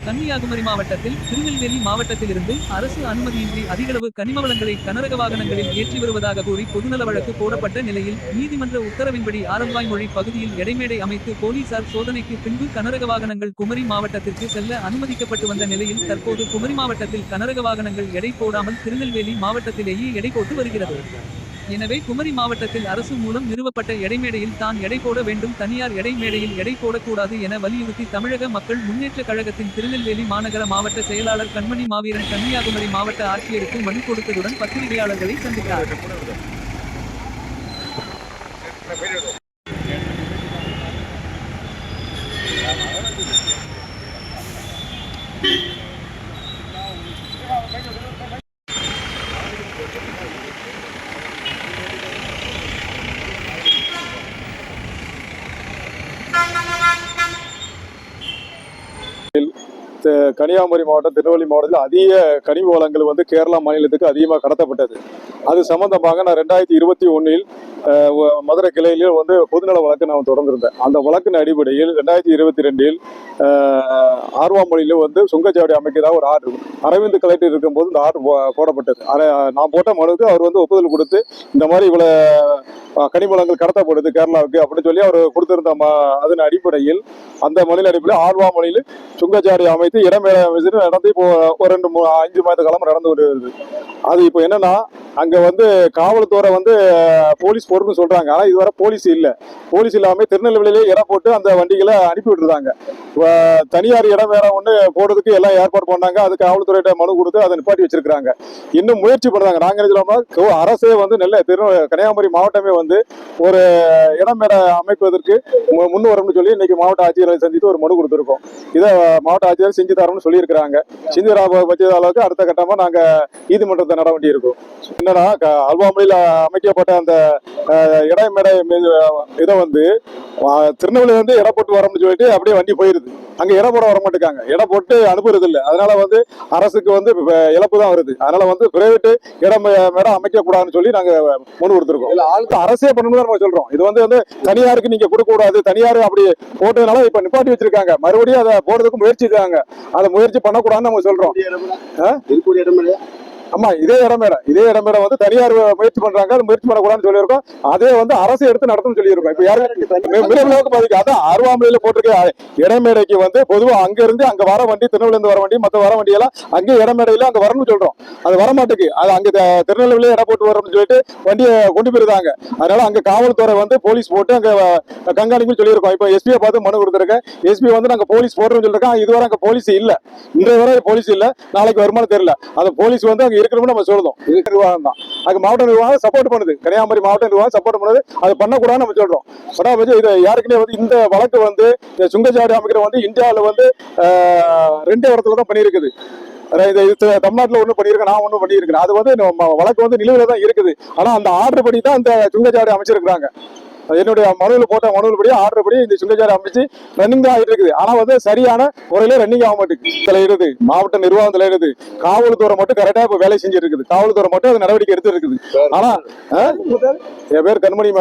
கன்னியாகுமரி மாவட்டத்தில் திருநெல்வேலி மாவட்டத்திலிருந்து அரசு அனுமதியின்றி அதிகளவு கனிம வளங்களை கனரக வாகனங்களில் ஏற்றி வருவதாக கூறி பொதுநல வழக்கு போடப்பட்ட நிலையில் நீதிமன்ற உத்தரவின்படி ஆரம்பாய்மொழி பகுதியில் எடைமேடை அமைத்து போலீசார் சோதனைக்கு பின்பு கனரக வாகனங்கள் குமரி மாவட்டத்திற்கு செல்ல அனுமதிக்கப்பட்டு வந்த நிலையில் தற்போது குமரி மாவட்டத்தில் கனரக வாகனங்கள் எடை போடாமல் திருநெல்வேலி மாவட்டத்திலேயே எடை போட்டு வருகிறது. எனவே குமரி மாவட்டத்தில் அரசு மூலம் நிறுவப்பட்ட எடைமேடையில் தான் எடை போட வேண்டும், தனியார் எடை மேடையில் எடை போடக்கூடாது என வலியுறுத்தி தமிழக மக்கள் முன்னேற்ற கழகத்தின் திருநெல்வேலி மாநகர மாவட்ட செயலாளர் கண்மணி மாவீரன் கன்னியாகுமரி மாவட்ட ஆட்சியருக்கு மனு கொடுத்ததுடன் பத்திரிகையாளர்களை சந்தித்தார். கன்னியாகுமரி மாவட்டம் திருநெல்வேலி மாவட்டத்தில் அதிக கனிம வளங்கள் கேரளா மாநிலத்துக்கு அதிகமாக கடத்தப்பட்டது. அது சம்பந்தமாக நான் 2021 மதுரை கிளையில பொதுநல வழக்கு நான் தொடர்ந்திருந்தேன். அந்த வழக்கின் அடிப்படையில் 2022 ஆர்வாமொழியில சுங்கச்சாவடி அமைக்கிறதா ஒரு ஆர்டர் அரவிந்த் கலெக்டர் இருக்கும்போது இந்த ஆர்டர் போடப்பட்டது. நான் போட்ட மனுவுக்கு அவர் ஒப்புதல் கொடுத்து இந்த மாதிரி இவ்வளவு கனிம வளங்கள் கடத்தப்படுது கேரளாவுக்கு அப்படின்னு சொல்லி அவர் கொடுத்திருந்த அதன் அடிப்படையில் அந்த மொழியின் அடிப்படையில் ஆர்வாமொழியில் சுங்கச்சாவடி அமைத்து இடமேடை அமைச்சு நடந்து இப்போ ஒரு 2-5 மாத காலம் நடந்து வருது. அது இப்போ என்னன்னா அங்க காவல்துறை போலீஸ் பொறுப்புன்னு சொல்றாங்க. ஆனா இதுவரை போலீஸ் இல்ல. போலீஸ் இல்லாம திருநெல்வேலியிலே இடம் போட்டு அந்த வண்டிகளை அனுப்பி விட்டுருந்தாங்க. தனியார் இடம் வேற ஒண்ணு போடுறதுக்கு எல்லாம் ஏற்பாடு பண்ணாங்க. அதுக்கு காவல்துறையிட்ட மனு கொடுத்து அதை நிப்பாட்டி வச்சிருக்காங்க. இன்னும் முயற்சி பண்றாங்க. நாங்க என்ன சொல்றோம்னா அரசே நெல்லை கன்னியாகுமரி மாவட்டமே ஒரு இடமேட அமைப்பதற்கு முன் வரும்னு சொல்லி இன்னைக்கு மாவட்ட ஆட்சியரை சந்தித்து ஒரு மனு கொடுத்திருக்கோம். இதை மாவட்ட ஆட்சியர் செஞ்சு தரோம்னு சொல்லியிருக்கிறாங்க. செஞ்சு பட்ச அளவுக்கு அடுத்த கட்டமா நாங்க நீதிமன்றத்தை நட வேண்டி இருக்கும். என்னன்னா ஆர்வாமொழியில அமைக்கப்பட்ட அந்த இடமேடை இதை திருநெல்வேலி இடம் போட்டு வரோம்னு சொல்லிட்டு அப்படியே வண்டி போயிருது. அங்க இடம் போட வர மாட்டேங்காங்க. இடம் போட்டு அனுப்புறது இல்லை. அதனால அரசுக்கு இழப்பு தான் வருது. அதனால பிரைவேட் இடம் மேடம் அமைக்க கூடாதுன்னு சொல்லி நாங்க மனு கொடுத்துருக்கோம். இல்ல ஆளுக்கு அரசே பண்ணணும் நம்ம சொல்றோம். இது தனியாருக்கு நீங்க கொடுக்க கூடாது, தனியார் அப்படி போட்டதுனால இப்ப நிப்பாட்டி வச்சிருக்காங்க. மறுபடியும் அதை போடுறதுக்கு முயற்சி இருக்காங்க. அதை முயற்சி பண்ணக்கூடாதுன்னு நம்ம சொல்றோம். ஆமா, இதே இடமேடை தனியார் முயற்சி பண்றாங்க. அது முயற்சி பண்ணக்கூடாதுன்னு சொல்லியிருக்கோம். அதே அரசு எடுத்து நடத்தும் சொல்லியிருக்கோம். இப்ப யாருக்கு பாதிக்க அதான் ஆர்வாமொழியில போட்டிருக்க இடமேடைக்கு பொதுவா அங்க இருந்து அங்க வர வண்டி, திருநெல்வேலி வர வண்டி, மத்த வர வண்டி எல்லாம் அங்கே இடமேடையில அங்க வரணும்னு சொல்றோம். அது வரமாட்டுக்கு. அது அங்க திருநெல்வேலியில இடம் போட்டு வரோம்னு சொல்லிட்டு வண்டியை கொண்டு போயிருந்தாங்க. அதனால அங்க காவல்துறை போலீஸ் போட்டு அங்க கண்காணிப்பு சொல்லியிருக்கோம். இப்ப எஸ்பியை பார்த்து மனு கொடுத்துருக்கேன். எஸ்பி நாங்க போலீஸ் போடுறோம்னு சொல்லிருக்கோம். இதுவரை அங்க போலீஸ் இல்ல. இன்றைய வரை போலீஸ் இல்ல. நாளைக்கு வருமானம் தெரியல. அந்த போலீஸ் அங்க இருக்கணும்னு நம்ம சொல்றோம். இது நிர்வாகம் தான். அது மாவட்ட நிர்வாகம் சப்போர்ட் பண்ணுது. கன்னியாகுமரி மாவட்ட நிர்வாகம் சப்போர்ட் பண்ணுது. அது பண்ணக்கூடாதுன்னு நம்ம சொல்றோம். இது யாருக்குமே இந்த வழக்கு சுங்கச்சாவடி அமைக்கிற இந்தியாவில் 2 இடத்துல தான் பண்ணியிருக்குது. தமிழ்நாட்டில் ஒண்ணு பண்ணியிருக்கேன், நான் ஒண்ணு பண்ணியிருக்கேன். அது வழக்கு நிலுவையில தான் இருக்குது. ஆனா அந்த ஆர்டர் படி தான் இந்த சுங்கச்சாவடி அமைச்சிருக்கிறாங்க. என்னுடைய மனுவில் போட்ட மனுவில் படி ஆர்டர் படி இந்த சுங்கச்சாவடி அமைச்சு ரன்னிங் தான் ஆகிட்டு இருக்குது. ஆனா சரியான முறையில ரன்னிங் ஆக மாட்டேங்குது. தலையிடுது மாவட்ட நிர்வாகம் தலையிடுது. காவல்துறை மட்டும் கரெக்டா இப்ப வேலை செஞ்சுட்டு இருக்குது. காவல்துறை மட்டும் அது நடவடிக்கை எடுத்து இருக்குது. ஆனா என் பேர் கண்மணி.